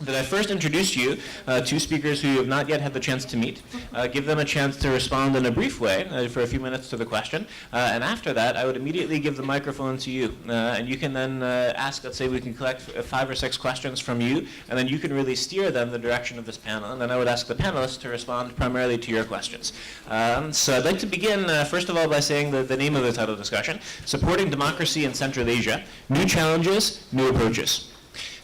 that I first introduce to you two speakers who you have not yet had the chance to meet, give them a chance to respond in a brief way for a few minutes to the question, and after that I would immediately give the microphone to you, and you can then ask, let's say we can collect 5 or 6 questions from you, and then you can really steer them the direction of this panel, and then I would ask the panelists to respond primarily to your questions. So I'd like to begin first of all by saying the name of the title discussion, Supporting Democracy in Central Asia, New Challenges, New Approaches.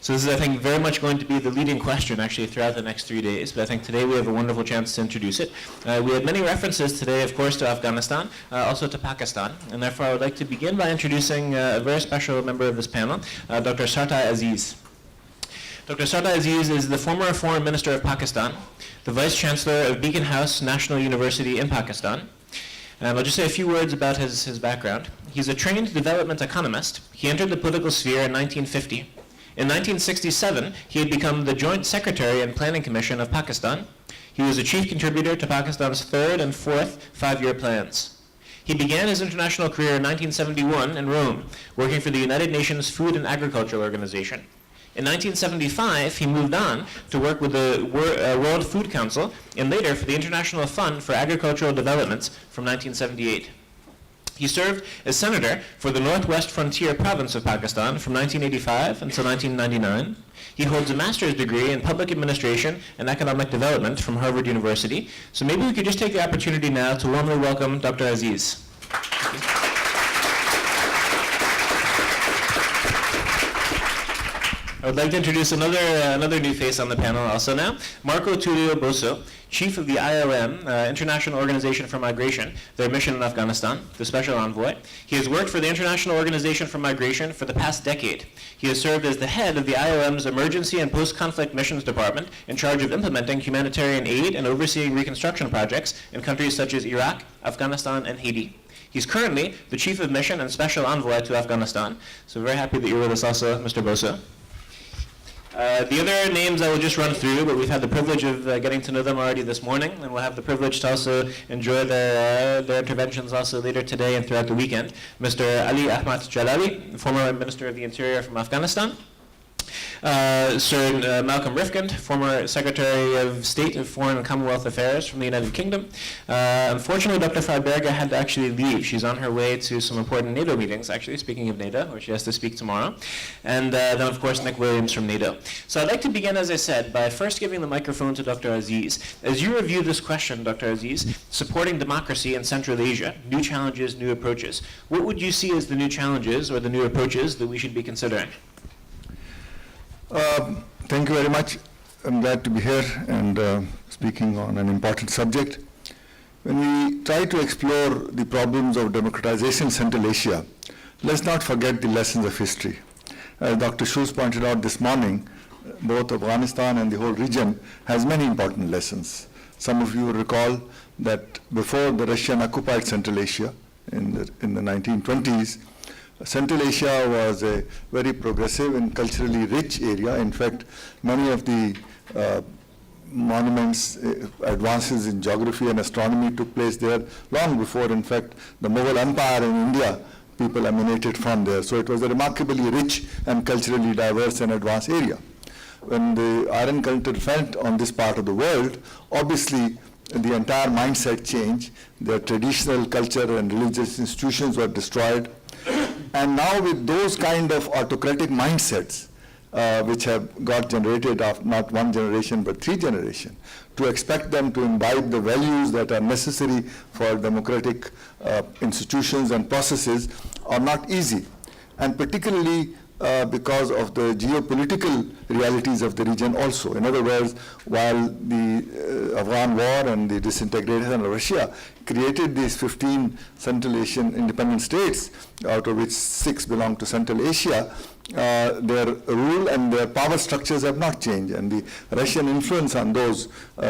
So this is, I think, very much going to be the leading question, actually, throughout the next 3 days. But I think today we have a wonderful chance to introduce it. We had many references today, of course, to Afghanistan, also to Pakistan. And therefore, I would like to begin by introducing a very special member of this panel, Dr. Sartaj Aziz. Dr. Sartaj Aziz is the former Foreign Minister of Pakistan, the Vice Chancellor of Beacon House National University in Pakistan. I'll just say a few words about his background. He's a trained development economist. He entered the political sphere in 1950. In 1967, he had become the Joint Secretary and Planning Commission of Pakistan. He was a chief contributor to Pakistan's 3rd and 4th 5-year plans. He began his international career in 1971 in Rome, working for the United Nations Food and Agriculture Organization. In 1975, he moved on to work with the World Food Council and later for the International Fund for Agricultural Development from 1978. He served as senator for the Northwest Frontier Province of Pakistan from 1985 until 1999. He holds a master's degree in public administration and economic development from Harvard University. So maybe we could just take the opportunity now to warmly welcome Dr. Aziz. I would like to introduce another new face on the panel also now, Marco Tullio Boasso, Chief of the IOM, International Organization for Migration, their mission in Afghanistan, the Special Envoy. He has worked for the International Organization for Migration for the past decade. He has served as the head of the IOM's Emergency and Post-Conflict Missions Department in charge of implementing humanitarian aid and overseeing reconstruction projects in countries such as Iraq, Afghanistan, and Haiti. He's currently the Chief of Mission and Special Envoy to Afghanistan. So very happy that you're with us also, Mr. Boasso. The other names I will just run through, but we've had the privilege of getting to know them already this morning, and we'll have the privilege to also enjoy their interventions also later today and throughout the weekend. Mr. Ahmad Jalali, former Minister of the Interior from Afghanistan. Sir Malcolm Rifkind, former Secretary of State of Foreign and Commonwealth Affairs from the United Kingdom. Unfortunately, Dr. Vike-Freiberga had to actually leave. She's on her way to some important NATO meetings, actually, speaking of NATO, where she has to speak tomorrow. And then, of course, Nick Williams from NATO. So I'd like to begin, as I said, by first giving the microphone to Dr. Aziz. As you review this question, Dr. Aziz, supporting democracy in Central Asia, new challenges, new approaches, what would you see as the new challenges or the new approaches that we should be considering? Thank you very much. I'm glad to be here and speaking on an important subject. When we try to explore the problems of democratization in Central Asia, let's not forget the lessons of history. As Dr. Schulz pointed out this morning, both Afghanistan and the whole region has many important lessons. Some of you will recall that before the Russian occupied Central Asia in the 1920s, Central Asia was a very progressive and culturally rich area. In fact, many of the monuments, advances in geography and astronomy took place there long before, in fact, the Mughal Empire in India, people emanated from there. So it was a remarkably rich and culturally diverse and advanced area. When the Iron Curtain fell on this part of the world, obviously the entire mindset changed. The traditional culture and religious institutions were destroyed. And now with those kind of autocratic mindsets, which have got generated of not one generation but 3 generations, to expect them to imbibe the values that are necessary for democratic institutions and processes are not easy. And particularly because of the geopolitical realities of the region also. In other words, while the Afghan war and the disintegration of Russia created these 15 Central Asian independent states, out of which 6 belong to Central Asia, their rule and their power structures have not changed, and the Russian influence on those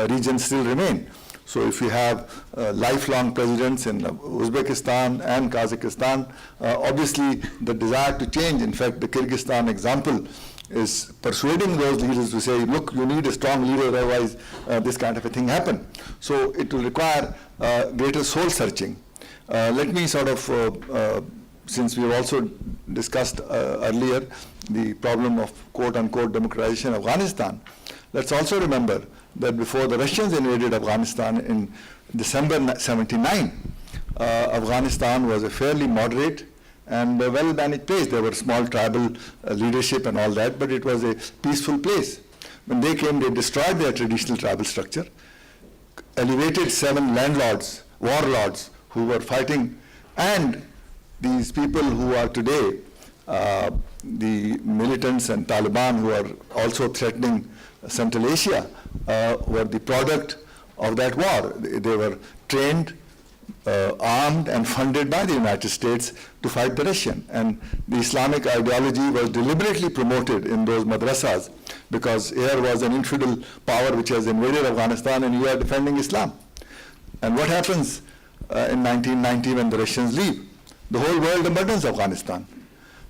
regions still remain. So if you have lifelong presidents in Uzbekistan and Kazakhstan, obviously the desire to change, in fact the Kyrgyzstan example is persuading those leaders to say, look, you need a strong leader, otherwise this kind of a thing happen. So it will require greater soul searching. Let me sort of since we've also discussed earlier the problem of quote-unquote democratization of Afghanistan, let's also remember that before the Russians invaded Afghanistan in December '79, Afghanistan was a fairly moderate and a well-managed place. There were small tribal leadership and all that, but it was a peaceful place. When they came, they destroyed their traditional tribal structure, elevated 7 landlords, warlords who were fighting, and these people who are today the militants and Taliban who are also threatening Central Asia were the product of that war. They were trained, armed and funded by the United States to fight the Russian. And the Islamic ideology was deliberately promoted in those madrasas because here was an infidel power which has invaded Afghanistan and you are defending Islam. And what happens in 1990 when the Russians leave? The whole world abandons Afghanistan.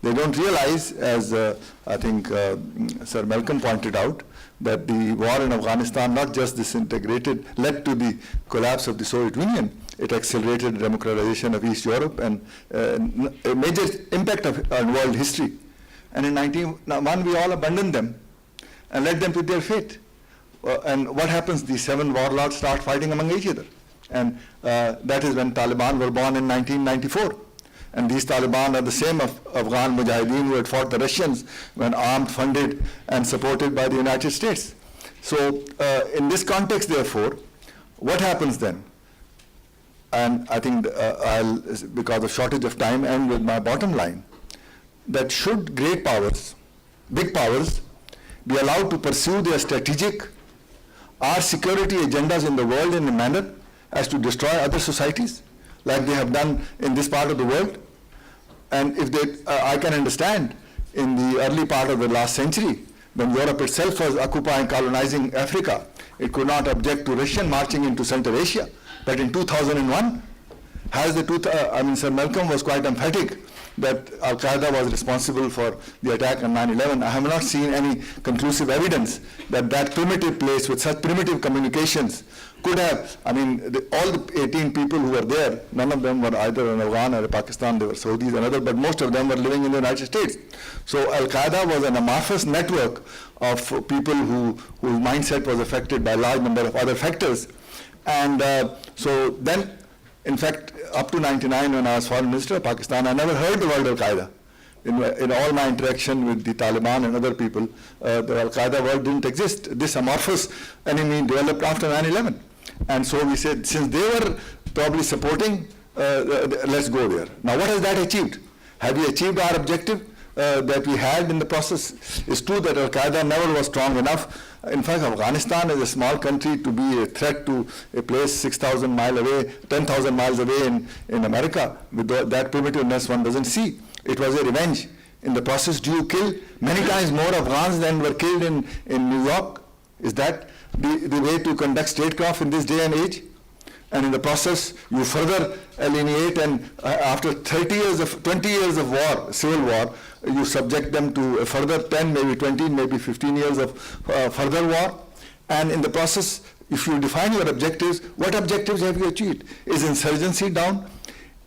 They don't realize, as I think Sir Malcolm pointed out, that the war in Afghanistan not just disintegrated, led to the collapse of the Soviet Union. It accelerated the democratization of East Europe and a major impact on world history. And in 1991, we all abandoned them and led them to their fate. And what happens? The 7 warlords start fighting among each other. And that is when Taliban were born in 1994. And these Taliban are the same Afghan Mujahideen who had fought the Russians when armed, funded, and supported by the United States. So in this context, therefore, what happens then? And I think I'll, because of shortage of time, end with my bottom line, that should great powers, big powers, be allowed to pursue their strategic or security agendas in the world in a manner as to destroy other societies, like they have done in this part of the world. And if they, I can understand in the early part of the last century, when Europe itself was occupying, colonizing Africa, it could not object to Russian marching into Central Asia. But in 2001, Sir Malcolm was quite emphatic that Al-Qaeda was responsible for the attack on 9/11. I have not seen any conclusive evidence that that primitive place with such primitive communications could have, all the 18 people who were there, none of them were either in Afghan or Pakistan, they were Saudis and others, but most of them were living in the United States. So Al-Qaeda was an amorphous network of people whose mindset was affected by a large number of other factors. And so then, in fact, up to 99 when I was foreign minister of Pakistan, I never heard the word Al-Qaeda. In all my interaction with the Taliban and other people, the Al-Qaeda word didn't exist. This amorphous enemy developed after 9/11. And so we said, since they were probably supporting, let's go there. Now what has that achieved? Have we achieved our objective that we had in the process? It's true that Al-Qaeda never was strong enough. In fact, Afghanistan is a small country to be a threat to a place 6,000 miles away, 10,000 miles away in America. With that primitiveness one doesn't see. It was a revenge. In the process, do you kill many times more Afghans than were killed in New York? Is that the way to conduct statecraft in this day and age? And in the process, you further alienate, and after 20 years of war, civil war, you subject them to a further 10, maybe 20, maybe 15 years of further war. And in the process, if you define your objectives, what objectives have you achieved? Is insurgency down?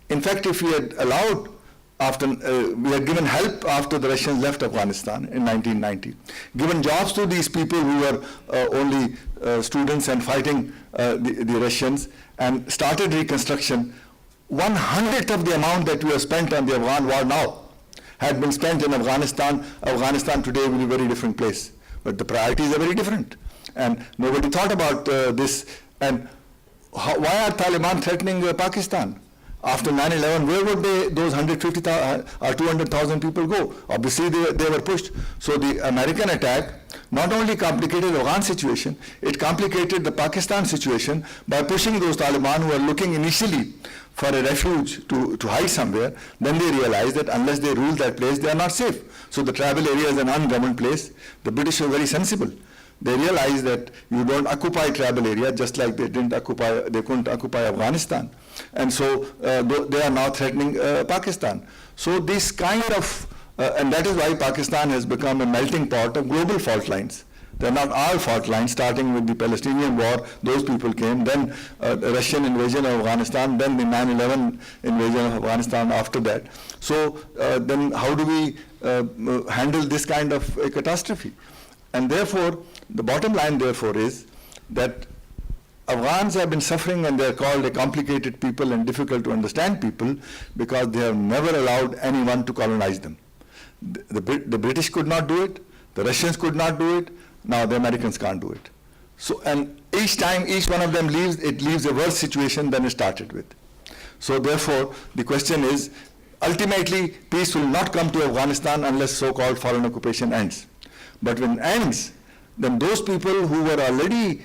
In fact, if we had allowed, we had given help after the Russians left Afghanistan in 1990, given jobs to these people who were only students and fighting the Russians, and started reconstruction, 1/100th of the amount that we have spent on the Afghan war now had been spent in Afghanistan. Afghanistan today will be a very different place. But the priorities are very different. And nobody thought about this. And why are Taliban threatening Pakistan? After 9/11, where would those 150,000 or 200,000 people go? Obviously, they were pushed. So the American attack not only complicated the Afghan situation, it complicated the Pakistan situation by pushing those Taliban who were looking initially for a refuge to hide somewhere. Then they realized that unless they rule that place, they are not safe. So the tribal area is an ungoverned place. The British were very sensible. They realized that you don't occupy tribal area, just like they couldn't occupy Afghanistan. And so they are now threatening Pakistan. So this kind of, and that is why Pakistan has become a melting pot of global fault lines. They're not our fault line, starting with the Palestinian war, those people came, then the Russian invasion of Afghanistan, then the 9/11 invasion of Afghanistan after that. So then how do we handle this kind of a catastrophe? And therefore, the bottom line therefore is that Afghans have been suffering, and they're called a complicated people and difficult to understand people because they have never allowed anyone to colonize them. The British could not do it, the Russians could not do it, now the Americans can't do it. So, and each time each one of them leaves, it leaves a worse situation than it started with. So therefore, the question is, ultimately, peace will not come to Afghanistan unless so-called foreign occupation ends. But when it ends, then those people who were already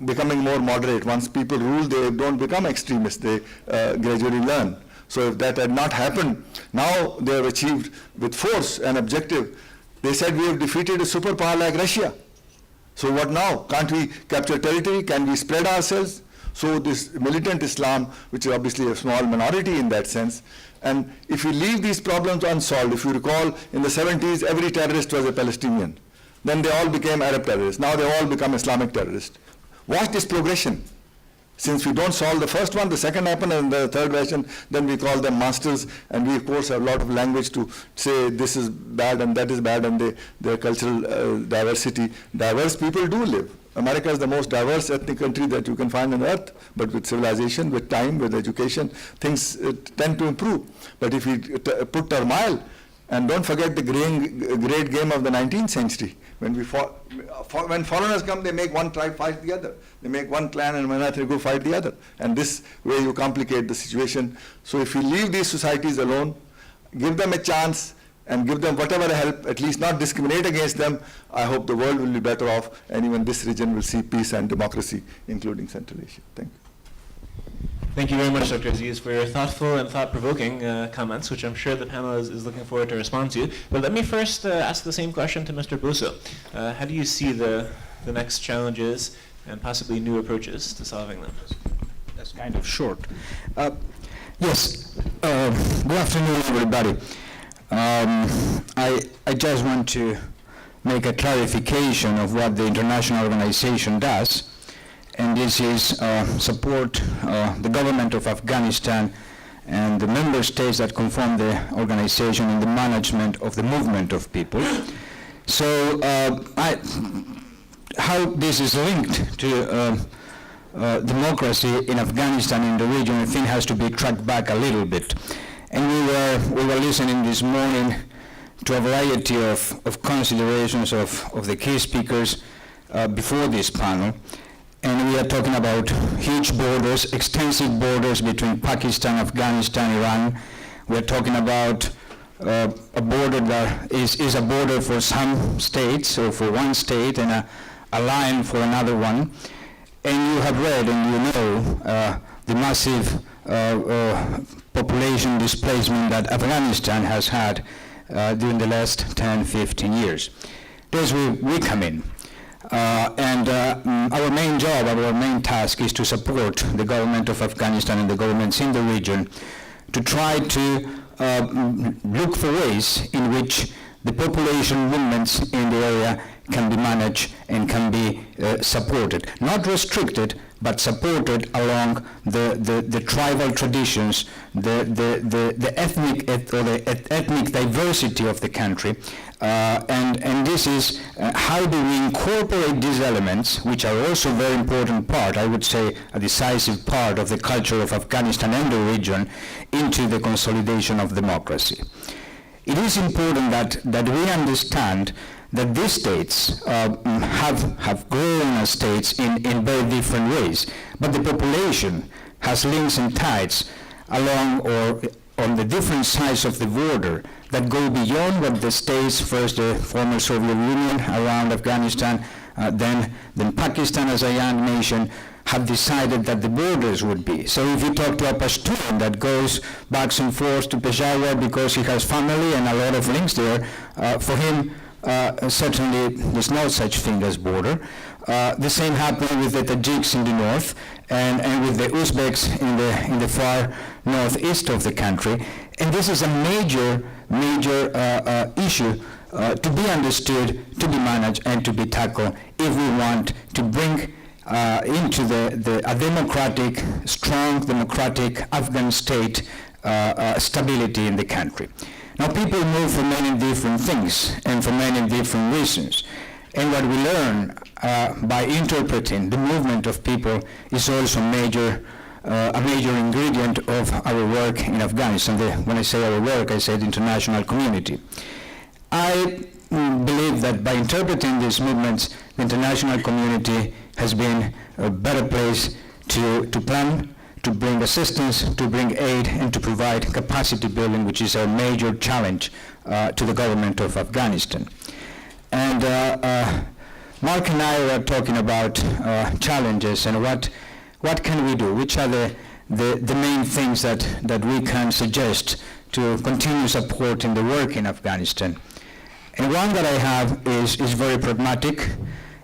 becoming more moderate, once people rule, they don't become extremists, they gradually learn. So if that had not happened, now they have achieved with force an objective. They said we have defeated a superpower like Russia. So what now? Can't we capture territory? Can we spread ourselves? So this militant Islam, which is obviously a small minority in that sense, and if we leave these problems unsolved, if you recall, in the 70s, every terrorist was a Palestinian. Then they all became Arab terrorists. Now they all become Islamic terrorists. Watch this progression. Since we don't solve the first one, the second happens, and the third version, then we call them monsters, and we of course have a lot of language to say this is bad and that is bad, and their cultural diversity. Diverse people do live. America is the most diverse ethnic country that you can find on earth, but with civilization, with time, with education, things tend to improve. But if we put turmoil, and don't forget the great game of the 19th century, when when foreigners come, they make one tribe fight the other. They make one clan and one ethnic group fight the other. And this way you complicate the situation. So if we leave these societies alone, give them a chance, and give them whatever help, at least not discriminate against them, I hope the world will be better off, and even this region will see peace and democracy, including Central Asia. Thank you. Thank you very much, Dr. Aziz, for your thoughtful and thought-provoking comments, which I'm sure the panel is looking forward to respond to. But let me first ask the same question to Mr. Boasso. How do you see the next challenges and possibly new approaches to solving them? That's kind of short. Yes. Good afternoon, everybody. I just want to make a clarification of what the international organization does, and this is support the government of Afghanistan and the member states that conform the organization in the management of the movement of people. So how this is linked to democracy in Afghanistan, in the region, I think has to be tracked back a little bit. And we were listening this morning to a variety of considerations of the key speakers before this panel. And we are talking about huge borders, extensive borders between Pakistan, Afghanistan, Iran. We're talking about a border that is a border for some states, or for one state, and a line for another one. And you have read and you know the massive population displacement that Afghanistan has had during the last 10, 15 years. There's where we come in. Our main job, our main task is to support the government of Afghanistan and the governments in the region to try to look for ways in which the population movements in the area can be managed and can be supported. Not restricted, but supported along the tribal traditions, the ethnic diversity of the country. And this is how do we incorporate these elements, which are also a very important part, I would say a decisive part of the culture of Afghanistan and the region, into the consolidation of democracy. It is important that we understand that these states have grown as states in very different ways, but the population has links and ties along or on the different sides of the border that go beyond what the states, first the former Soviet Union around Afghanistan, then Pakistan as a young nation, have decided that the borders would be. So if you talk to a Pashtun that goes back and forth to Peshawar because he has family and a lot of links there, for him certainly there's no such thing as border. The same happened with the Tajiks in the north and with the Uzbeks in the far northeast of the country. And this is a major issue to be understood, to be managed, and to be tackled if we want to bring into a democratic, strong democratic Afghan state stability in the country. Now people move for many different things and for many different reasons. And what we learn by interpreting the movement of people is also a major ingredient of our work in Afghanistan. When I say our work, I say the international community. I believe that by interpreting these movements, the international community has been a better place to plan, to bring assistance, to bring aid, and to provide capacity building, which is a major challenge to the government of Afghanistan. And Mark and I were talking about challenges and what can we do, which are the main things that we can suggest to continue supporting the work in Afghanistan. And one that I have is very pragmatic,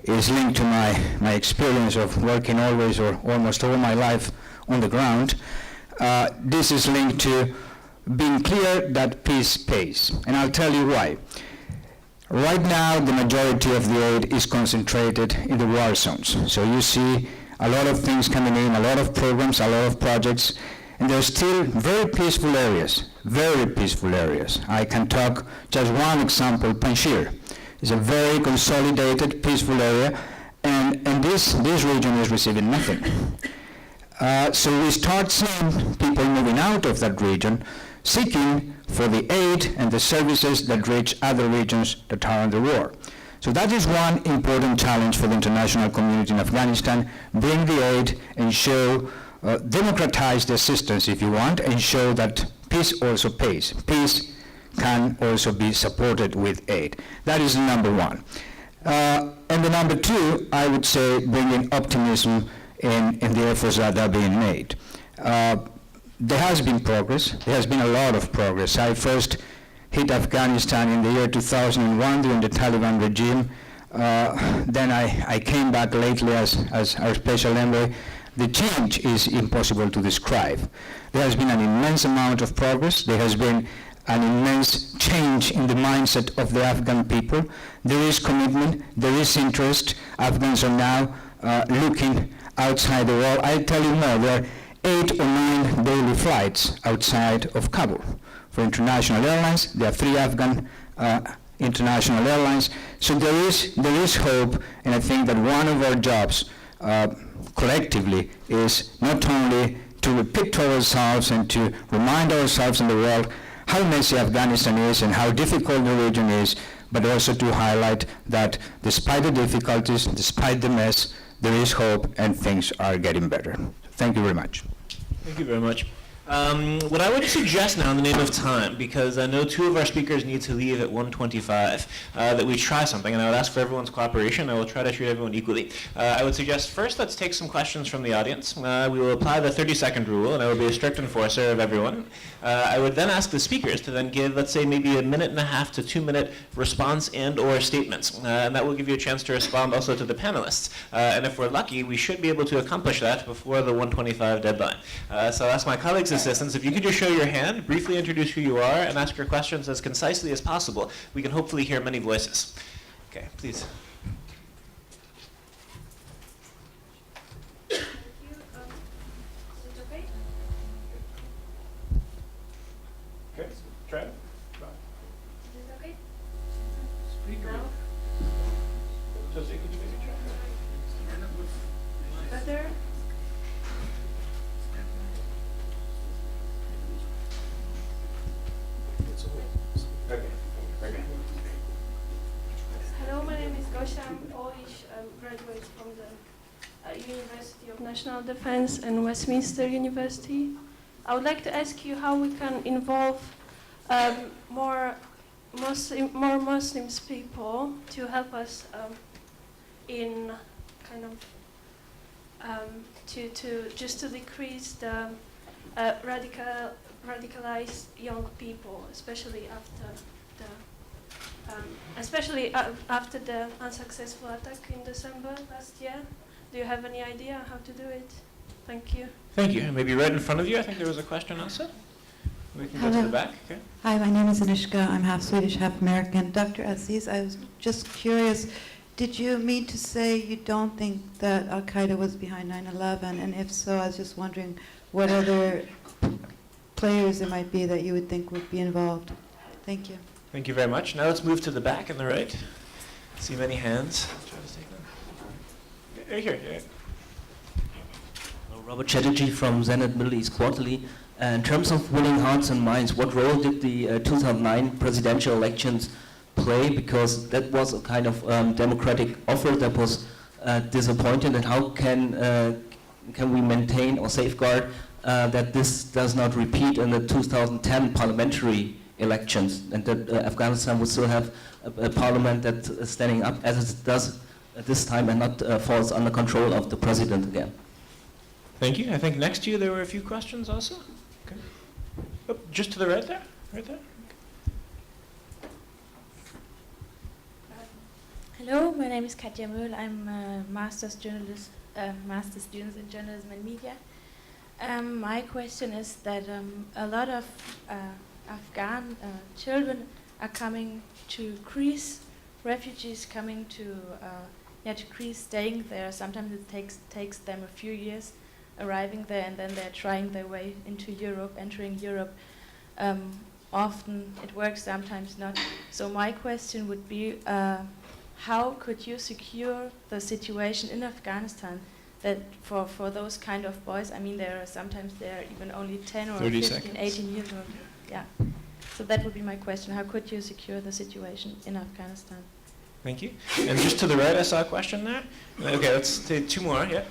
is linked to my experience of working always or almost all my life on the ground. This is linked to being clear that peace pays, and I'll tell you why. Right now, the majority of the aid is concentrated in the war zones. So you see a lot of things coming in, a lot of programs, a lot of projects, and there are still very peaceful areas. I can talk just one example, Panjshir. It's a very consolidated, peaceful area, and this region is receiving nothing. So we start seeing people moving out of that region, seeking for the aid and the services that reach other regions that are under war. So that is one important challenge for the international community in Afghanistan: bring the aid and show, democratize the assistance if you want, and show that peace also pays. Peace can also be supported with aid. That is number one. And the number two, I would say, bringing optimism in the efforts that are being made. There has been progress. There has been a lot of progress. I first hit Afghanistan in the year 2001 during the Taliban regime. Then I came back lately as our special envoy. The change is impossible to describe. There has been an immense amount of progress. There has been an immense change in the mindset of the Afghan people. There is commitment, there is interest. Afghans are now looking outside the wall. I'll tell you more, there are 8 or 9 daily flights outside of Kabul for international airlines. There are 3 Afghan international airlines. So there is hope, and I think that one of our jobs collectively is not only to repeat to ourselves and to remind ourselves in the world how messy Afghanistan is and how difficult the region is, but also to highlight that despite the difficulties, despite the mess, there is hope and things are getting better. Thank you very much. Thank you very much. What I would suggest now in the name of time, because I know 2 of our speakers need to leave at 1:25, that we try something, and I would ask for everyone's cooperation. I will try to treat everyone equally. I would suggest first let's take some questions from the audience. We will apply the 30-second rule, and I will be a strict enforcer of everyone. I would then ask the speakers to then give, let's say, maybe a 1.5 to 2-minute response and or statements, and that will give you a chance to respond also to the panelists. And if we're lucky, we should be able to accomplish that before the 1:25 deadline. So I'll ask my colleagues assistants, if you could just show your hand, briefly introduce who you are, and ask your questions as concisely as possible. We can hopefully hear many voices. Okay, please. Thank you. Is it okay? Okay, try it. Is it okay? Speaker. Now? Jose, could you maybe try? Better? Okay. Hello, my name is Gosia. I'm Polish. I'm graduate from the University of National Defense and Westminster University. I would like to ask you how we can involve more Muslims people to help us in kind of to decrease the radicalized young people, especially after the unsuccessful attack in December last year. Do you have any idea how to do it? Thank you. Thank you. And maybe right in front of you, I think there was a question also. We can go to the back. Okay. Hi, my name is Anishka. I'm half Swedish, half American. Dr. Aziz, I was just curious, did you mean to say you don't think that Al-Qaeda was behind 9/11? And if so, I was just wondering what other players there might be that you would think would be involved. Thank you. Thank you very much. Now let's move to the back on the right. See many hands. Try to take them. Right here. Yeah. Robert Chatterjee from Zenit Middle East Quarterly. In terms of winning hearts and minds, what role did the 2009 presidential elections play? Because that was a kind of democratic offer that was disappointed. And how can we maintain or safeguard that this does not repeat in the 2010 parliamentary elections, and that Afghanistan would still have a parliament that is standing up as it does at this time and not falls under control of the president again? Thank you. I think next to you there were a few questions also. Okay. Oh, just to the right there. Right there. Hello, my name is Katja Möhl. I'm a master's student in journalism and media. My question is that a lot of Afghan children are coming to Greece, refugees coming to Greece, staying there. Sometimes it takes them a few years arriving there, and then they're trying their way into Europe, entering Europe. Often it works, sometimes not. So my question would be, how could you secure the situation in Afghanistan that for those kind of boys, I mean, sometimes they're even only 10 or 15, seconds. 18 years old. Yeah. So that would be my question. How could you secure the situation in Afghanistan? Thank you. And just to the right, I saw a question there. Okay, let's take two more. Yeah.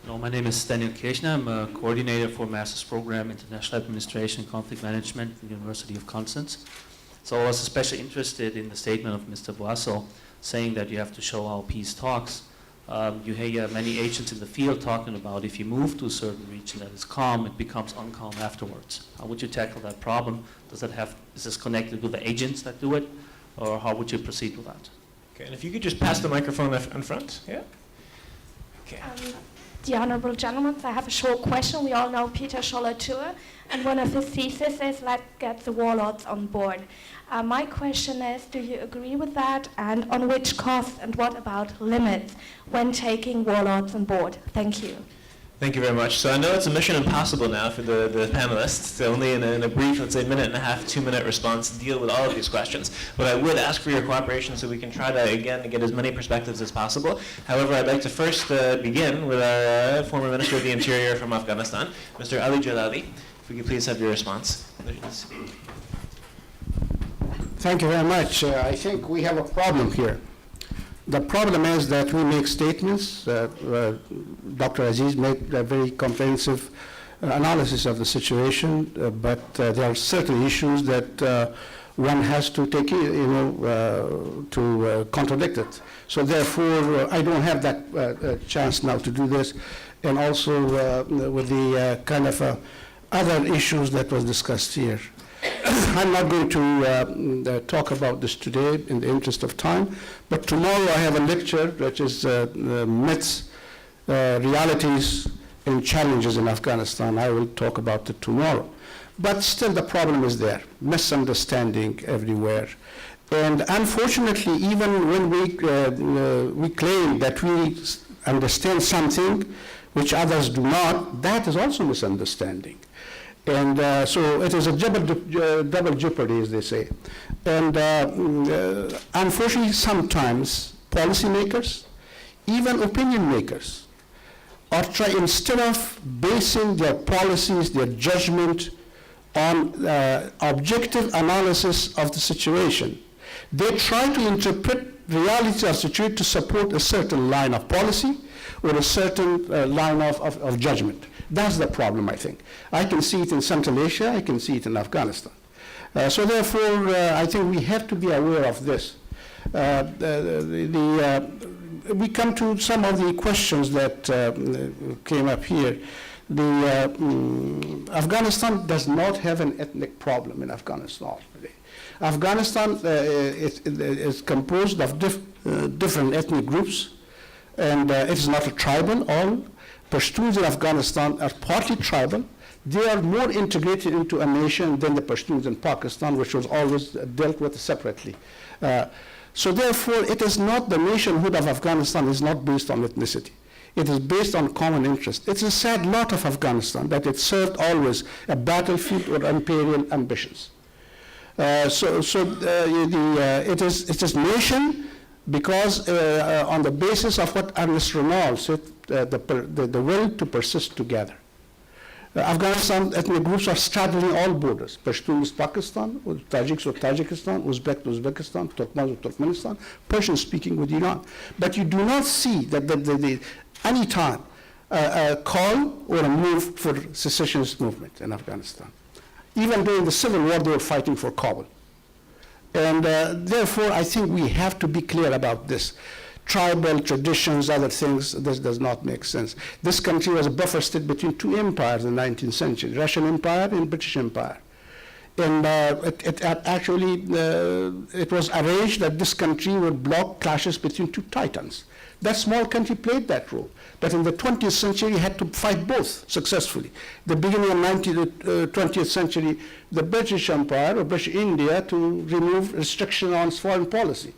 Hello, my name is Daniel Kirchner. I'm a coordinator for Master's Program International Administration and Conflict Management at the University of Constance. So I was especially interested in the statement of Mr. Boasso saying that you have to show how peace talks. You hear many agents in the field talking about if you move to a certain region that is calm, it becomes uncalm afterwards. How would you tackle that problem? Is this connected with the agents that do it, or how would you proceed with that? Okay, and if you could just pass the microphone in front. Yeah. Okay. The Honourable Gentlemen, I have a short question. We all know Peter Scholler-Tour, and one of his theses is let's get the warlords on board. My question is, do you agree with that, and on which cost, and what about limits when taking warlords on board? Thank you. Thank you very much. So I know it's a mission impossible now for the panelists to only in a brief, let's say, minute and a half, 2-minute response deal with all of these questions. But I would ask for your cooperation so we can try to, again, get as many perspectives as possible. However, I'd like to first begin with our former Minister of the Interior from Afghanistan, Mr. Ali Jalali. If we could please have your response. Thank you very much. I think we have a problem here. The problem is that we make statements. Dr. Aziz made a very comprehensive analysis of the situation, but there are certain issues that one has to take, to contradict it. So therefore, I don't have that chance now to do this. And also with the kind of other issues that was discussed here. I'm not going to talk about this today in the interest of time, but tomorrow I have a lecture which is myths, realities, and challenges in Afghanistan. I will talk about it tomorrow. But still the problem is there, misunderstanding everywhere. And unfortunately, even when we claim that we understand something which others do not, that is also misunderstanding. And so it is a double jeopardy, as they say. And unfortunately, sometimes policymakers, even opinion makers, are instead of basing their policies, their judgment on objective analysis of the situation, they try to interpret reality of the situation to support a certain line of policy or a certain line of judgment. That's the problem, I think. I can see it in Central Asia, I can see it in Afghanistan. So therefore, I think we have to be aware of this. We come to some of the questions that came up here. Afghanistan does not have an ethnic problem in Afghanistan today. Afghanistan is composed of different ethnic groups, and it is not a tribal. All Pashtuns in Afghanistan are partly tribal, They are more integrated into a nation than the Pashtuns in Pakistan, which was always dealt with separately. So therefore, it is not, the nationhood of Afghanistan is not based on ethnicity. It is based on common interest. It's a sad lot of Afghanistan that it served always a battlefield or imperial ambitions. It is nation because on the basis of what Ernest Renault said, the will to persist together. Afghanistan ethnic groups are straddling all borders. Pashtun is Pakistan, Tajiks with Tajikistan, Uzbek to Uzbekistan, Turkmens with Turkmenistan, Persian speaking with Iran. But you do not see that any time a call or a move for secessionist movement in Afghanistan. Even during the Civil War, they were fighting for Kabul. And therefore, I think we have to be clear about this. Tribal traditions, other things, this does not make sense. This country was a buffer state between two empires in the 19th century, Russian Empire and British Empire. And it was arranged that this country would block clashes between two titans. That small country played that role. But in the 20th century, you had to fight both successfully. The beginning of the 20th century, the British Empire or British India to remove restriction on foreign policy.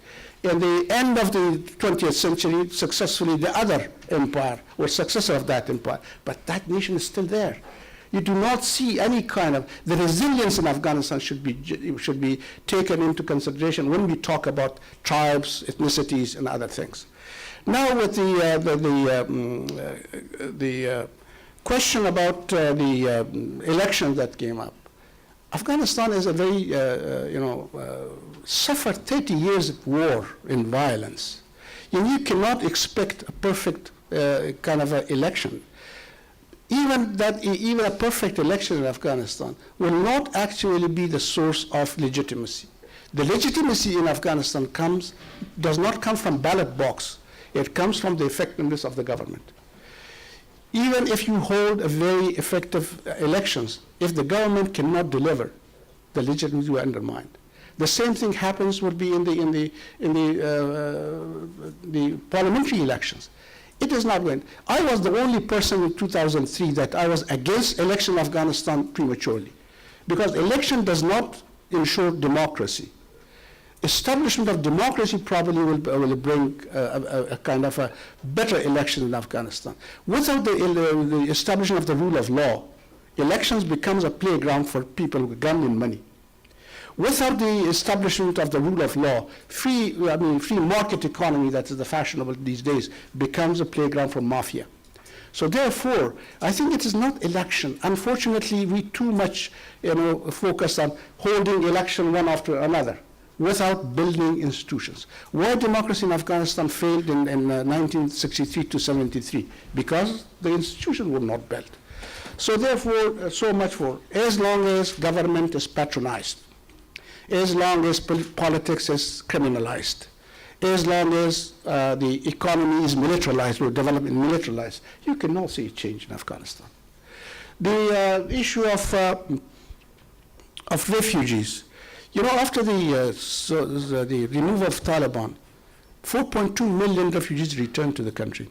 In the end of the 20th century, successfully the other empire or successor of that empire. But that nation is still there. You do not see any kind of, the resilience in Afghanistan should be taken into consideration when we talk about tribes, ethnicities, and other things. Now with the question about the election that came up, Afghanistan is a very, suffered 30 years of war and violence. And you cannot expect a perfect kind of election. Even a perfect election in Afghanistan will not actually be the source of legitimacy. The legitimacy in Afghanistan does not come from ballot box. It comes from the effectiveness of the government. Even if you hold a very effective elections, if the government cannot deliver, the legitimacy will undermine. The same thing would be in the parliamentary elections. It is not going. I was the only person in 2003 that I was against election in Afghanistan prematurely, because election does not ensure democracy. Establishment of democracy probably will bring a kind of a better election in Afghanistan. Without the establishment of the rule of law, elections becomes a playground for people with gun and money. Without the establishment of the rule of law, free market economy that is the fashionable these days becomes a playground for mafia. So therefore, I think it is not election. Unfortunately, we too much focus on holding election one after another, without building institutions. Why democracy in Afghanistan failed in 1963 to 73? Because the institutions were not built. So therefore, so much for, as long as government is patronized, as long as politics is criminalized, as long as the economy is militarized or development militarized, you cannot see a change in Afghanistan. The issue of refugees, after the removal of Taliban, 4.2 million refugees returned to the country.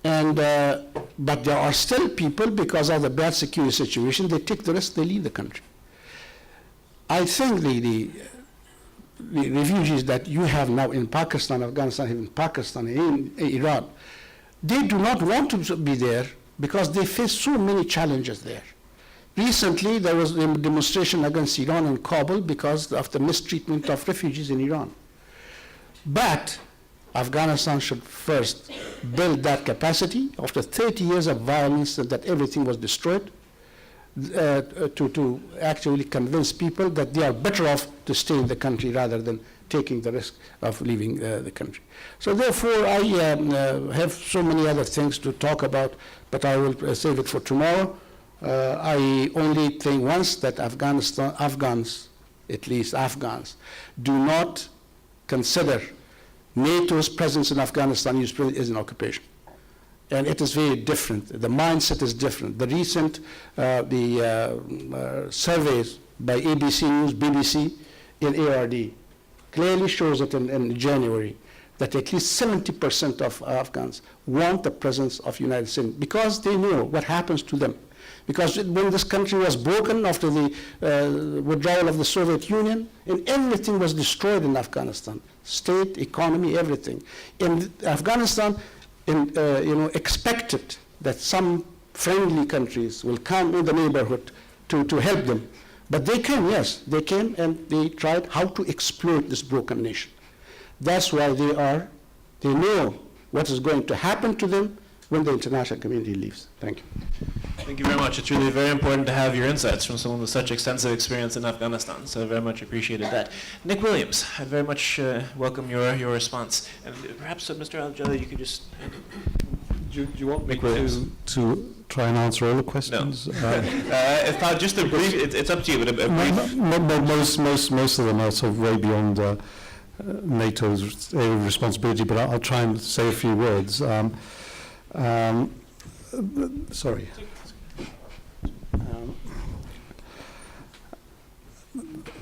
And, but there are still people, because of the bad security situation, they take the risk, they leave the country. I think the refugees that you have now in Pakistan, Afghanistan, even Pakistan, in Iran, they do not want to be there because they face so many challenges there. Recently, there was a demonstration against Iran in Kabul because of the mistreatment of refugees in Iran. But Afghanistan should first build that capacity after 30 years of violence and that everything was destroyed, to actually convince people that they are better off to stay in the country rather than taking the risk of leaving the country. So therefore, I have so many other things to talk about, but I will save it for tomorrow. I only think once that Afghans, at least Afghans, do not consider NATO's presence in Afghanistan is an occupation. And it is very different. The mindset is different. The recent surveys by ABC News, BBC, in ARD clearly shows it in January that at least 70% of Afghans want the presence of United States because they know what happens to them. Because when this country was broken after the withdrawal of the Soviet Union, and everything was destroyed in Afghanistan, state, economy, everything. And Afghanistan expected that some friendly countries will come in the neighborhood to help them. But they came, yes, they came and they tried how to exploit this broken nation. That's why they know what is going to happen to them when the international community leaves. Thank you. Thank you very much. It's really very important to have your insights from someone with such extensive experience in Afghanistan, so I very much appreciated that. Nick Williams, I very much welcome your response. And perhaps, Mr. Al-Jalali, you could just... Do you want me Nick Williams. to try and answer all the questions? No. If not, just a brief, it's up to you, but a brief... Most of them are sort of way beyond NATO's area of responsibility, but I'll try and say a few words. Sorry.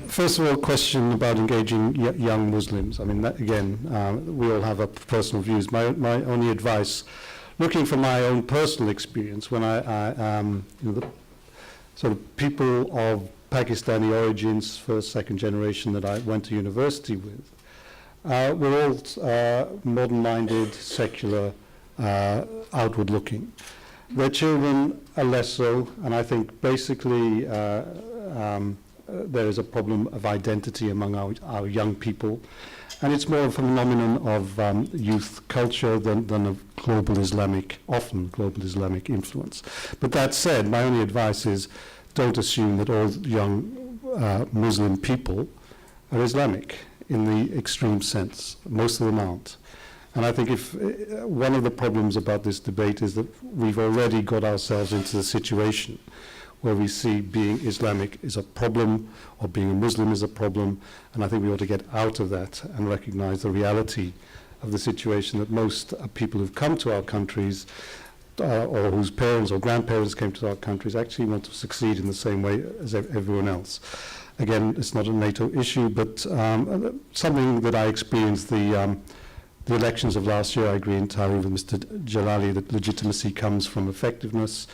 First of all, question about engaging young Muslims. I mean, that, again, we all have our personal views. My only advice, looking from my own personal experience, when the sort of people of Pakistani origins, first, second generation that I went to university with, were all modern-minded, secular, outward-looking. Their children are less so, and I think basically there is a problem of identity among our young people, and it's more a phenomenon of youth culture than of often global Islamic influence. But that said, my only advice is don't assume that all young Muslim people are Islamic in the extreme sense. Most of them aren't. And I think if one of the problems about this debate is that we've already got ourselves into the situation where we see being Islamic is a problem or being a Muslim is a problem, and I think we ought to get out of that and recognize the reality of the situation that most people who've come to our countries or whose parents or grandparents came to our countries actually want to succeed in the same way as everyone else. Again, it's not a NATO issue, but something that I experienced the elections of last year, I agree entirely with Mr. Jalali that legitimacy comes from effectiveness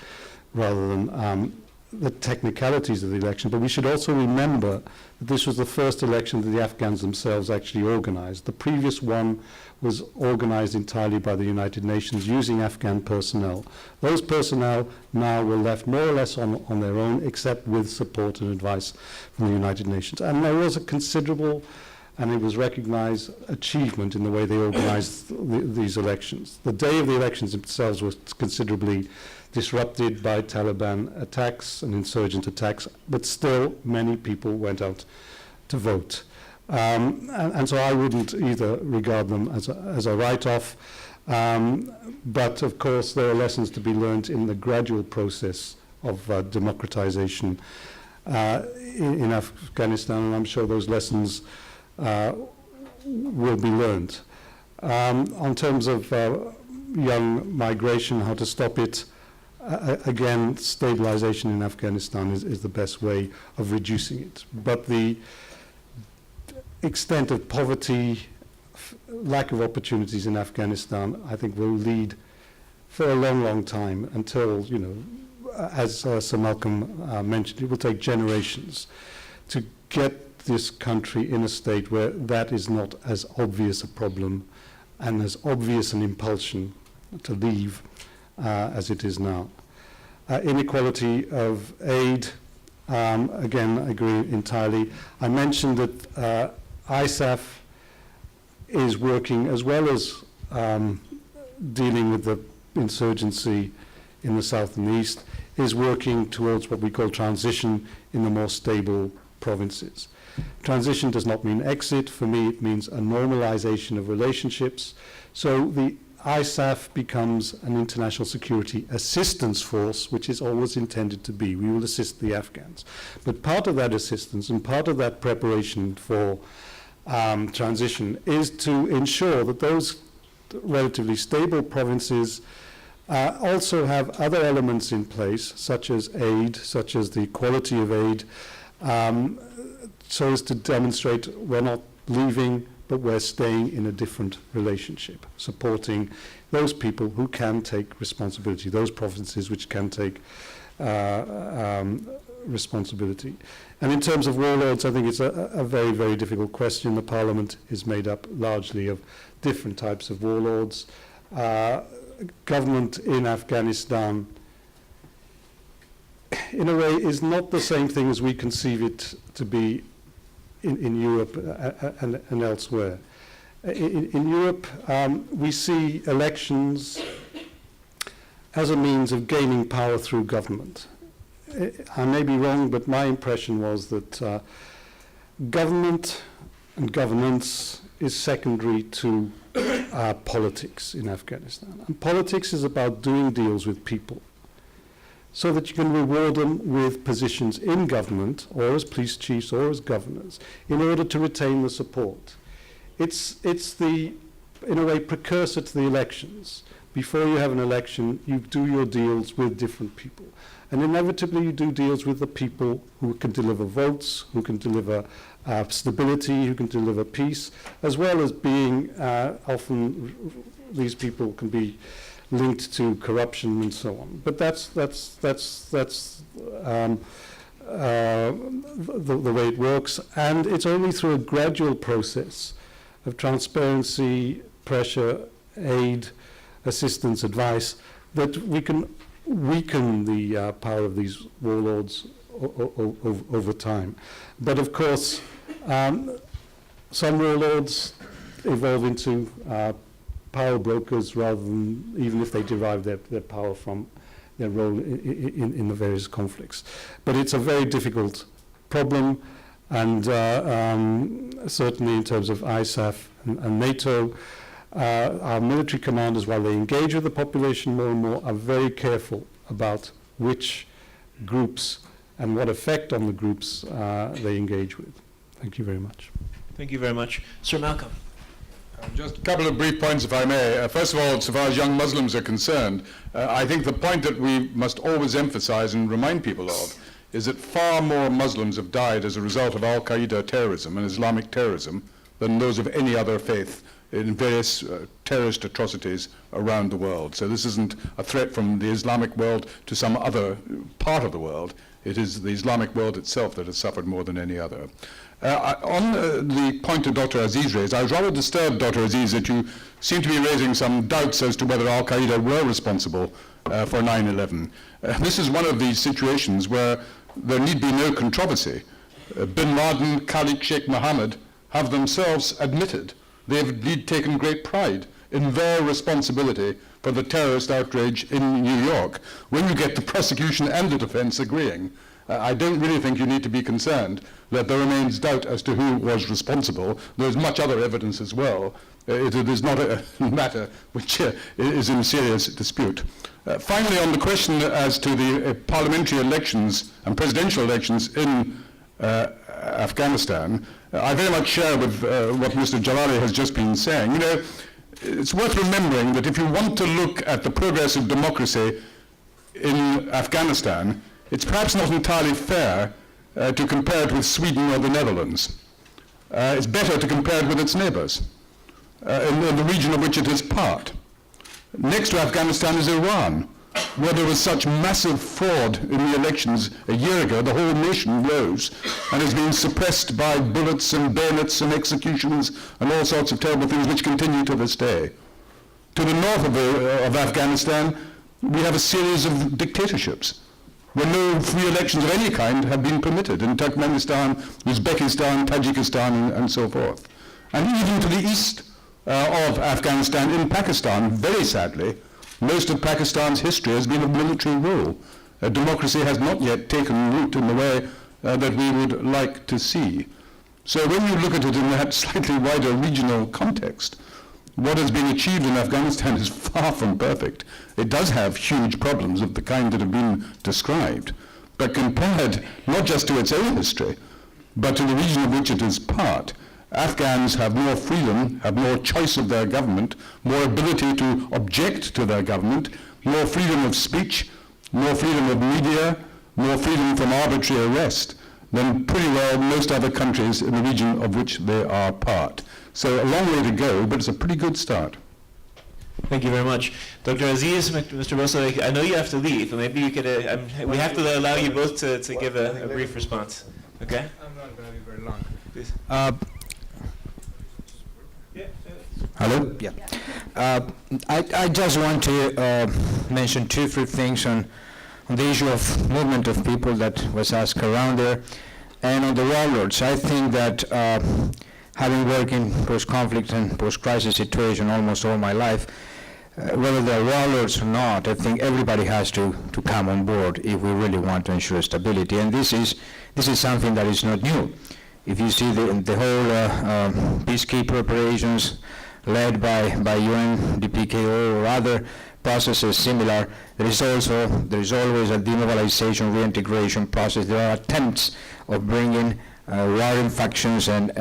rather than the technicalities of the election. But we should also remember that this was the first election that the Afghans themselves actually organized. The previous one was organized entirely by the United Nations using Afghan personnel. Those personnel now were left more or less on their own, except with support and advice from the United Nations. And there was a considerable, and it was recognized, achievement in the way they organized these elections. The day of the elections themselves was considerably disrupted by Taliban attacks and insurgent attacks, but still many people went out to vote. And so I wouldn't either regard them as a write-off, but of course there are lessons to be learned in the gradual process of democratization in Afghanistan, and I'm sure those lessons will be learned. On terms of young migration, how to stop it, again, stabilization in Afghanistan is the best way of reducing it. But the extent of poverty, lack of opportunities in Afghanistan, I think will lead for a long, long time until, as Sir Malcolm mentioned, it will take generations to get this country in a state where that is not as obvious a problem and as obvious an impulsion to leave as it is now. Inequality of aid, again, I agree entirely. I mentioned that ISAF is working, as well as dealing with the insurgency in the south and east, is working towards what we call transition in the more stable provinces. Transition does not mean exit. For me, it means a normalization of relationships. So the ISAF becomes an international security assistance force, which is always intended to be. We will assist the Afghans. But part of that assistance and part of that preparation for transition is to ensure that those relatively stable provinces also have other elements in place, such as aid, such as the quality of aid, so as to demonstrate we're not leaving, but we're staying in a different relationship, supporting those people who can take responsibility, those provinces which can take responsibility. And in terms of warlords, I think it's a very, very difficult question. The parliament is made up largely of different types of warlords. Government in Afghanistan, in a way, is not the same thing as we conceive it to be in Europe and elsewhere. In Europe, we see elections as a means of gaining power through government. I may be wrong, but my impression was that government and governance is secondary to politics in Afghanistan. And politics is about doing deals with people so that you can reward them with positions in government or as police chiefs or as governors in order to retain the support. It's the, in a way, precursor to the elections. Before you have an election, you do your deals with different people. And inevitably you do deals with the people who can deliver votes, who can deliver stability, who can deliver peace, as well as being often these people can be linked to corruption and so on. But that's the way it works, and it's only through a gradual process of transparency, pressure, aid, assistance, advice that we can weaken the power of these warlords over time. But of course, some warlords evolve into power brokers rather than, even if they derive their power from their role in the various conflicts. But it's a very difficult problem, and certainly in terms of ISAF and NATO, our military commanders, while they engage with the population more and more, are very careful about which groups and what effect on the groups they engage with. Thank you very much. Thank you very much. Sir Malcolm. Just a couple of brief points, if I may. First of all, so far as young Muslims are concerned, I think the point that we must always emphasize and remind people of is that far more Muslims have died as a result of al-Qaeda terrorism and Islamic terrorism than those of any other faith in various terrorist atrocities around the world. So this isn't a threat from the Islamic world to some other part of the world. It is the Islamic world itself that has suffered more than any other. On the point that Dr. Aziz raised, I was rather disturbed, Dr. Aziz, that you seem to be raising some doubts as to whether al-Qaeda were responsible for 9/11. This is one of these situations where there need be no controversy. Bin Laden, Khalid Sheikh Mohammed have themselves admitted they've indeed taken great pride in their responsibility for the terrorist outrage in New York. When you get the prosecution and the defense agreeing, I don't really think you need to be concerned that there remains doubt as to who was responsible. There's much other evidence as well. It is not a matter which is in serious dispute. Finally, on the question as to the parliamentary elections and presidential elections in Afghanistan, I very much share with what Mr. Jalali has just been saying. You know, it's worth remembering that if you want to look at the progress of democracy in Afghanistan, it's perhaps not entirely fair to compare it with Sweden or the Netherlands. It's better to compare it with its neighbors in the region of which it is part. Next to Afghanistan is Iran, where there was such massive fraud in the elections a year ago. The whole nation rose and has been suppressed by bullets and bayonets and executions and all sorts of terrible things which continue to this day. To the north of Afghanistan, we have a series of dictatorships where no free elections of any kind have been permitted in Turkmenistan, Uzbekistan, Tajikistan, and so forth. And even to the east of Afghanistan, in Pakistan, very sadly, most of Pakistan's history has been of military rule. Democracy has not yet taken root in the way that we would like to see. So when you look at it in that slightly wider regional context, what has been achieved in Afghanistan is far from perfect. It does have huge problems of the kind that have been described, but compared not just to its own history, but to the region of which it is part, Afghans have more freedom, have more choice of their government, more ability to object to their government, more freedom of speech, more freedom of media, more freedom from arbitrary arrest than pretty well most other countries in the region of which they are part. So a long way to go, but it's a pretty good start. Thank you very much. Dr. Aziz, Mr. Boasso, I know you have to leave, but maybe you could, we have to allow you both to give a brief response. Okay? I'm not going to be very long. Please. Hello? Yeah. I just want to mention 2-3 things on the issue of movement of people that was asked around there, and on the warlords. I think that having worked in post-conflict and post-crisis situation almost all my life, whether they're warlords or not, I think everybody has to come on board if we really want to ensure stability. And this is something that is not new. If you see the whole peacekeeper operations led by UN, DPKO, or other processes similar, there is always a demobilization, reintegration process. There are attempts of bringing warring factions and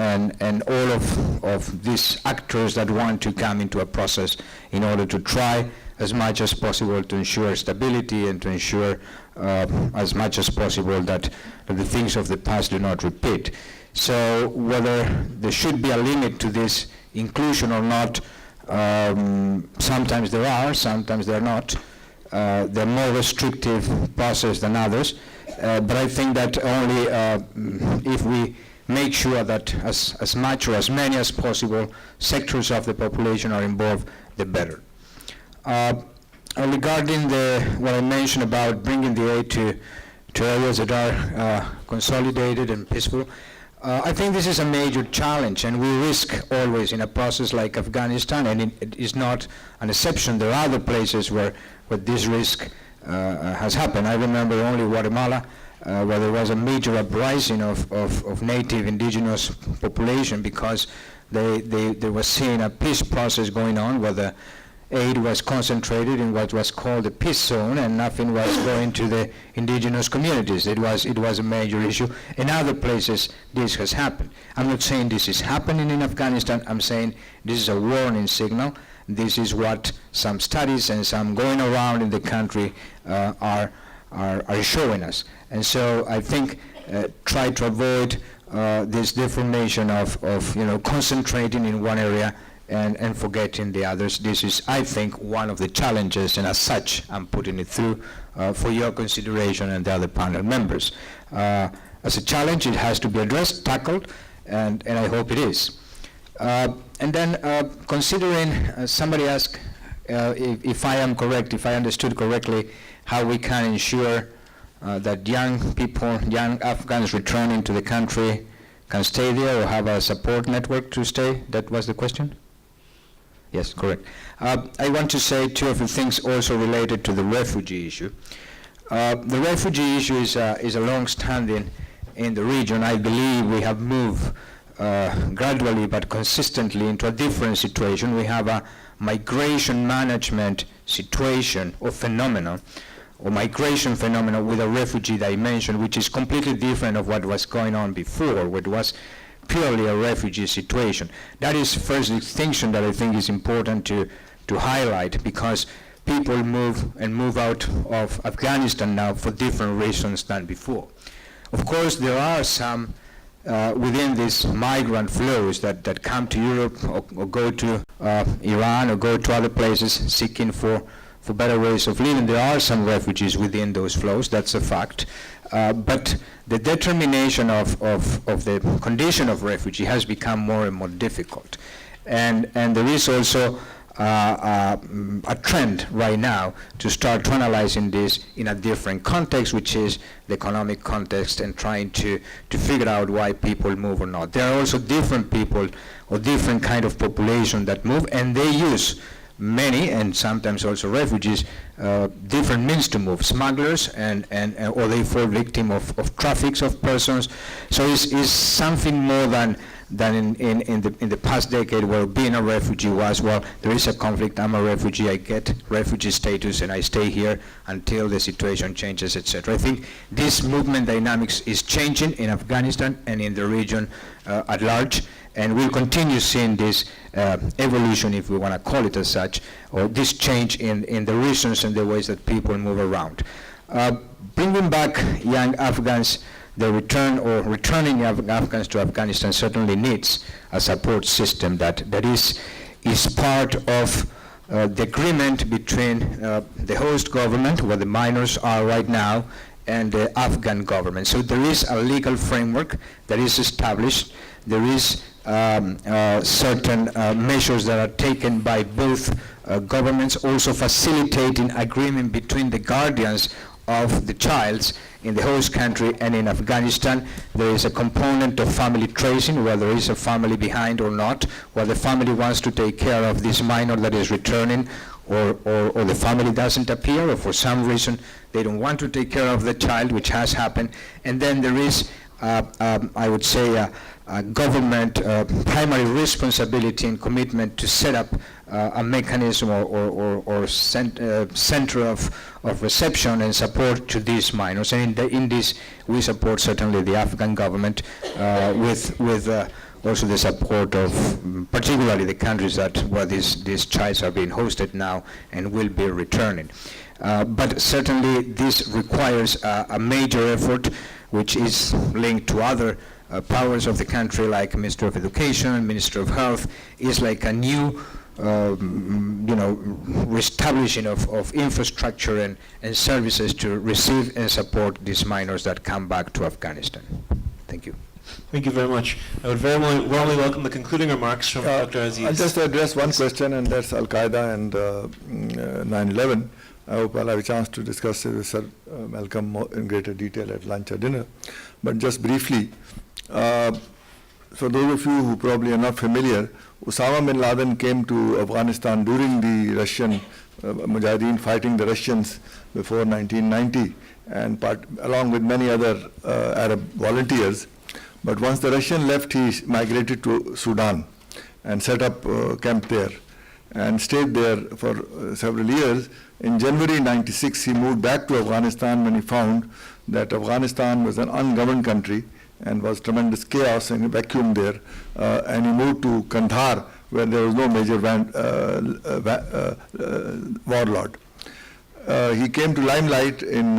all of these actors that want to come into a process in order to try as much as possible to ensure stability and to ensure as much as possible that the things of the past do not repeat. So whether there should be a limit to this inclusion or not, sometimes there are, sometimes there are not. They're more restrictive process than others. But I think that only if we make sure that as much or as many as possible sectors of the population are involved, the better. Regarding what I mentioned about bringing the aid to areas that are consolidated and peaceful, I think this is a major challenge, and we risk always in a process like Afghanistan, and it is not an exception. There are other places where this risk has happened. I remember only Guatemala, where there was a major uprising of native indigenous population because they were seeing a peace process going on where the aid was concentrated in what was called the peace zone, and nothing was going to the indigenous communities. It was a major issue. In other places, this has happened. I'm not saying this is happening in Afghanistan. I'm saying this is a warning signal. This is what some studies and some going around in the country are showing us. And so I think try to avoid this deformation of concentrating in one area and forgetting the others. This is, I think, one of the challenges, and as such, I'm putting it through for your consideration and the other panel members. As a challenge, it has to be addressed, tackled, and I hope it is. And then considering, somebody asked if I am correct, if I understood correctly, how we can ensure that young people, young Afghans returning to the country can stay there or have a support network to stay. That was the question? Yes, correct. I want to say 2 of the things also related to the refugee issue. The refugee issue is a long-standing in the region. I believe we have moved gradually but consistently into a different situation. We have a migration management situation or phenomenon, or migration phenomenon with a refugee dimension, which is completely different of what was going on before, what was purely a refugee situation. That is the first distinction that I think is important to highlight, because people move out of Afghanistan now for different reasons than before. Of course, there are some within these migrant flows that come to Europe or go to Iran or go to other places seeking for better ways of living. There are some refugees within those flows, that's a fact. But the determination of the condition of refugee has become more and more difficult. And there is also a trend right now to start analyzing this in a different context, which is the economic context, and trying to figure out why people move or not. There are also different people or different kind of population that move, and they use many, and sometimes also refugees, different means to move, smugglers, or they fall victim of traffics of persons. So it's something more than in the past decade, where being a refugee was, well, there is a conflict, I'm a refugee, I get refugee status, and I stay here until the situation changes, etc. I think this movement dynamics is changing in Afghanistan and in the region at large, and we'll continue seeing this evolution, if we want to call it as such, or this change in the reasons and the ways that people move around. Bringing back young Afghans, the returning Afghans to Afghanistan certainly needs a support system that is part of the agreement between the host government, where the minors are right now, and the Afghan government. So there is a legal framework that is established. There is certain measures that are taken by both governments, also facilitating agreement between the guardians of the child in the host country and in Afghanistan. There is a component of family tracing, whether there is a family behind or not, where the family wants to take care of this minor that is returning, or the family doesn't appear, or for some reason they don't want to take care of the child, which has happened. And then there is, I would say, a government primary responsibility and commitment to set up a mechanism or center of reception and support to these minors. And in this, we support certainly the Afghan government with also the support of particularly the countries where these childs are being hosted now and will be returning. But certainly this requires a major effort, which is linked to other powers of the country, like Minister of Education, Minister of Health, is like a new reestablishing of infrastructure and services to receive and support these minors that come back to Afghanistan. Thank you. Thank you very much. I would very warmly welcome the concluding remarks from Dr. Aziz. I'll just address one question, and that's Al-Qaeda and 9/11. I hope I'll have a chance to discuss it with Sir Malcolm in greater detail at lunch or dinner. But just briefly, for those of you who probably are not familiar, Osama bin Laden came to Afghanistan during the Russian Mujahideen fighting the Russians before 1990, and along with many other Arab volunteers. But once the Russian left, he migrated to Sudan and set up camp there and stayed there for several years. In January 96, he moved back to Afghanistan when he found that Afghanistan was an ungoverned country and was tremendous chaos and vacuum there. And he moved to Kandahar, where there was no major warlord. He came to limelight in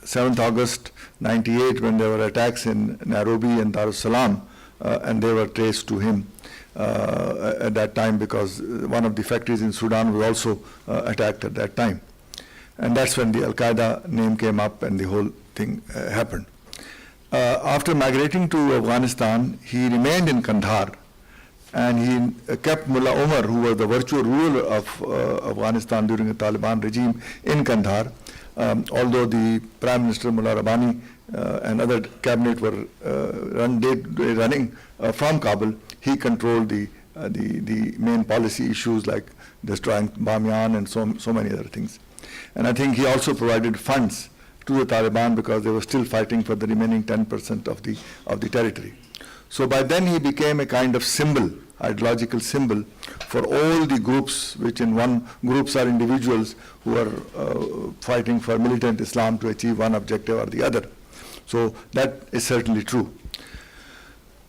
7th August 98 when there were attacks in Nairobi and Dar es Salaam, and they were traced to him at that time because one of the factories in Sudan was also attacked at that time. And that's when the Al-Qaeda name came up and the whole thing happened. After migrating to Afghanistan, he remained in Kandahar, and he kept Mullah Omar, who was the virtual ruler of Afghanistan during the Taliban regime, in Kandahar. Although the Prime Minister Mullah Rabbani and other cabinet were running from Kabul, he controlled the main policy issues like destroying Bamiyan and so many other things. And I think he also provided funds to the Taliban because they were still fighting for the remaining 10% of the territory. So by then he became a kind of symbol, ideological symbol for all the groups, which in one groups are individuals who are fighting for militant Islam to achieve one objective or the other. So that is certainly true.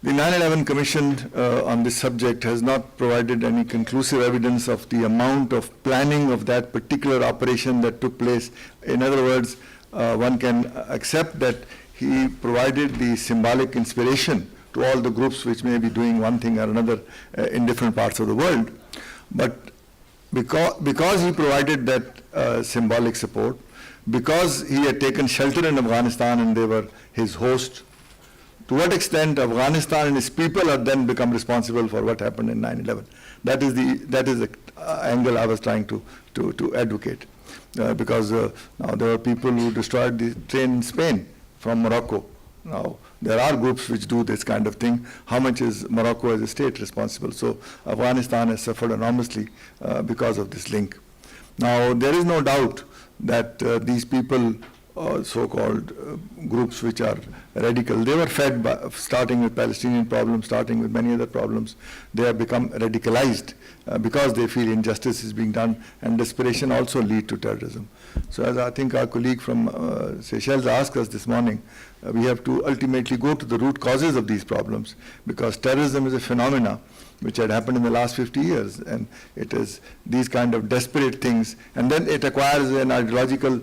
The 9/11 Commission on this subject has not provided any conclusive evidence of the amount of planning of that particular operation that took place. In other words, one can accept that he provided the symbolic inspiration to all the groups which may be doing one thing or another in different parts of the world. But because he provided that symbolic support, because he had taken shelter in Afghanistan and they were his host, to what extent Afghanistan and its people have then become responsible for what happened in 9/11? That is the angle I was trying to advocate. Because now there are people who destroyed the train in Spain from Morocco. Now, there are groups which do this kind of thing. How much is Morocco as a state responsible? So Afghanistan has suffered enormously because of this link. Now, there is no doubt that these people, so-called groups which are radical, they were fed by, starting with Palestinian problems, starting with many other problems. They have become radicalized because they feel injustice is being done, and desperation also lead to terrorism. So as I think our colleague from Seychelles asked us this morning, we have to ultimately go to the root causes of these problems, because terrorism is a phenomena which had happened in the last 50 years. And it is these kind of desperate things. And then it acquires an ideological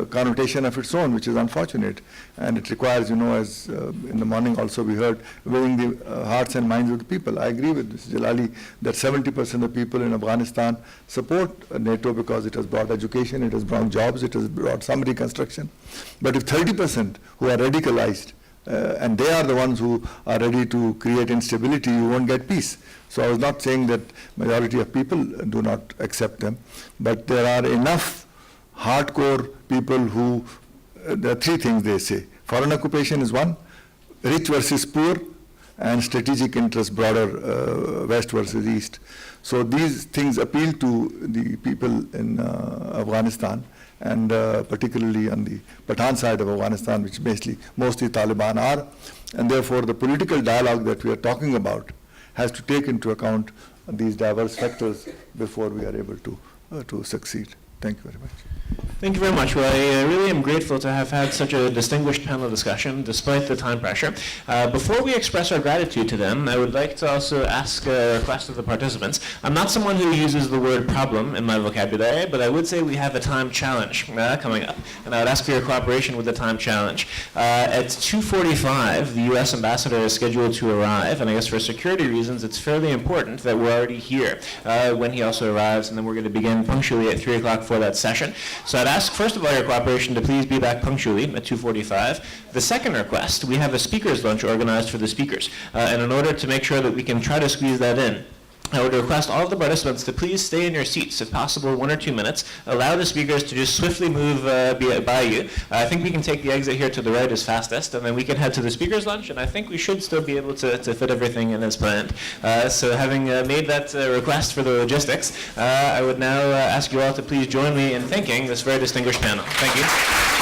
connotation of its own, which is unfortunate. And it requires, as in the morning also we heard, winning the hearts and minds of the people. I agree with Mr. Jalali that 70% of people in Afghanistan support NATO because it has brought education, it has brought jobs, it has brought some reconstruction. But if 30% who are radicalized, and they are the ones who are ready to create instability, you won't get peace. So I was not saying that majority of people do not accept them, but there are enough hardcore people who, there are three things they say. Foreign occupation is one, rich versus poor, and strategic interest broader, west versus east. So these things appeal to the people in Afghanistan, and particularly on the Pathan side of Afghanistan, which mostly Taliban are. And therefore the political dialogue that we are talking about has to take into account these diverse factors before we are able to succeed. Thank you very much. Thank you very much. Well, I really am grateful to have had such a distinguished panel discussion despite the time pressure. Before we express our gratitude to them, I would like to also ask a request of the participants. I'm not someone who uses the word problem in my vocabulary, but I would say we have a time challenge coming up, and I would ask for your cooperation with the time challenge. At 2:45, the U.S. ambassador is scheduled to arrive, and I guess for security reasons, it's fairly important that we're already here when he also arrives, and then we're going to begin punctually at 3 o'clock for that session. So I'd ask, first of all, your cooperation to please be back punctually at 2:45. The second request, we have a speaker's lunch organized for the speakers. And in order to make sure that we can try to squeeze that in, I would request all of the participants to please stay in your seats, if possible, 1 or 2 minutes. Allow the speakers to just swiftly move by you. I think we can take the exit here to the right as fastest, and then we can head to the speakers' lunch, and I think we should still be able to fit everything in as planned. So having made that request for the logistics, I would now ask you all to please join me in thanking this very distinguished panel. Thank you.